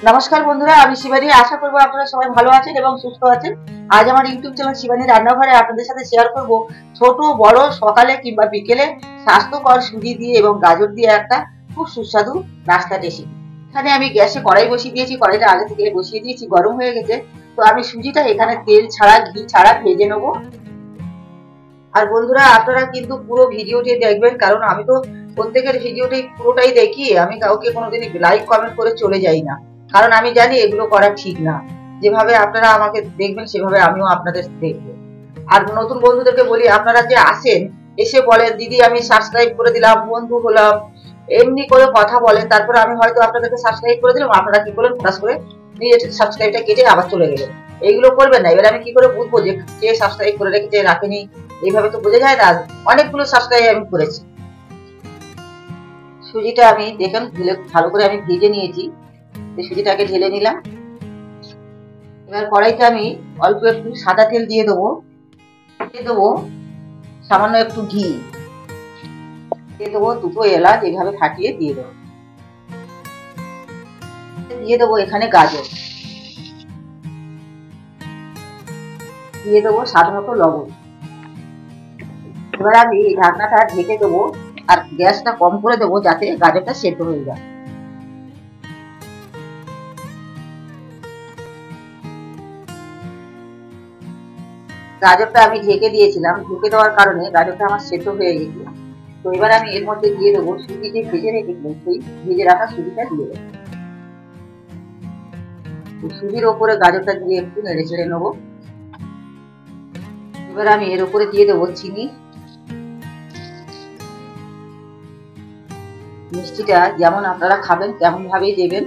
নমস্কার বন্ধুরা, আমি শিবানী। আশা করবো আপনারা সবাই ভালো আছেন এবং সুস্থ আছেন। আজ আমার ইউটিউব চ্যানেল শিবানী রান্নাঘরে আপনাদের সাথে শেয়ার করব ছোট বড় সকালে কিংবা বিকেলে স্বাস্থ্যকর সুজি দিয়ে এবং গাজর দিয়ে একটা খুব সুস্বাদু নাস্তা রেসিপি। এখানে আমি গ্যাসে কড়াই বসিয়ে দিয়েছি, কড়াইটা আগে থেকে বসিয়ে দিয়েছি, গরম হয়ে গেছে। তো আমি সুজিটা এখানে তেল ছাড়া ঘি ছাড়া ভেজে নেবো। আর বন্ধুরা, আপনারা কিন্তু পুরো ভিডিওটি দেখবেন, কারণ আমি তো প্রত্যেকের ভিডিওটি পুরোটাই দেখি, আমি কাউকে কোনোদিনই লাইক কমেন্ট করে চলে যাই না, কারণ আমি জানি এগুলো করা ঠিক না। যেভাবে আপনারা আমাকে দেখবেন সেভাবে আমিও আপনাদের দেখবো। আর নতুন বন্ধুদেরকে বলি, আপনারা যে আসেন এসে বলেন দিদি আমি সাবস্ক্রাইব করে দিলাম, বন্ধু হলাম, এমনি করে কথা বলেন, তারপরে আমি হয়তো আপনাদেরকে সাবস্ক্রাইব করে দিলাম, আপনারা কি করলেন ফটাস করে নিজের সাবস্ক্রাইবটা কেটে আবার চলে গেলেন। এইগুলো করবেন না। এবার আমি কি করে বুঝবো যে কে সাবস্ক্রাইব করে রেখেছে রাখেনি? এইভাবে তো বোঝা যায় না। অনেকগুলো সাবস্ক্রাইব আমি করেছি। সুজিটা আমি দেখেন ঢেলে ভালো করে আমি ভেজে নিয়েছি। সুজিটাকে ঢেলে নিলাম। এবার কড়াইতে আমি অল্প একটু সাদা তেল দিয়ে দেবো। দিয়ে দেবো সামান্য একটু ঘি, দিয়ে দেবো দুটো এলাচ এইভাবে ফাটিয়ে দিয়ে দেবো। দিয়ে দেবো এখানে গাজর, দিয়ে দেবো স্বাদ মতো লবণ। এবার আমি এই ঢাকনাটা ঢেকে দেবো আর গ্যাসটা কম করে দেবো যাতে গাজরটা সেদ্ধ হয়ে যায়। গাজরটা আমি ঢেকে দিয়েছিলাম, ঢেকে দেওয়ার কারণে গাজরটা আমার সেদ্ধ হয়ে গেছে। তো এবার আমি এর মধ্যে দিয়ে দেবো সুজি যে ভেজে রেখেছিলাম, সেই ভেজে রাখা সুজিটা দিয়ে দেবো। সুজির ওপরে গাজরটা দিয়ে একটু নেড়ে চেড়ে নেবো। এবার আমি এর উপরে দিয়ে দেবো চিনি। মিষ্টিটা যেমন আপনারা খাবেন তেমন ভাবেই দেবেন।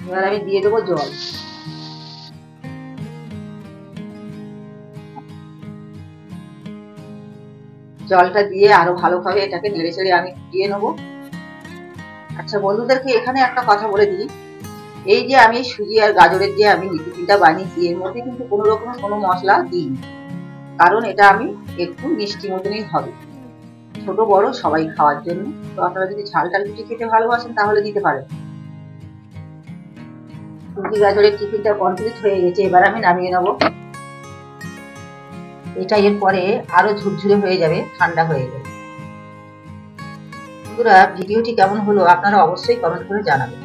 এবার আমি দিয়ে দেবো জল। জলটা দিয়ে আরো ভালোভাবে এটাকে নেড়ে চেড়ে আমি ফুটিয়ে নেবো। আচ্ছা বন্ধুদেরকে এখানে একটা কথা বলে দিই, এই যে আমি সুজি আর গাজরের যে আমি টিফিনটা বানিয়েছি এর মধ্যে কিন্তু কোনো রকম কোনো মশলা দিইনি, কারণ এটা আমি একটু মিষ্টি মতনই হবে, ছোট বড় সবাই খাওয়ার জন্য। তো আপনারা যদি ঝাল টাল কিছু খেতে ভালোবাসেন তাহলে দিতে পারেন। সুজি গাজরের টিফিনটা কমপ্লিট হয়ে গেছে, এবার আমি নামিয়ে নেবো। এটা এরপরে আরো ঝুরঝুরে হয়ে যাবে, ঠান্ডা হয়ে যাবে। বন্ধুরা, ভিডিওটি কেমন হলো আপনারা অবশ্যই কমেন্ট করে জানাবেন।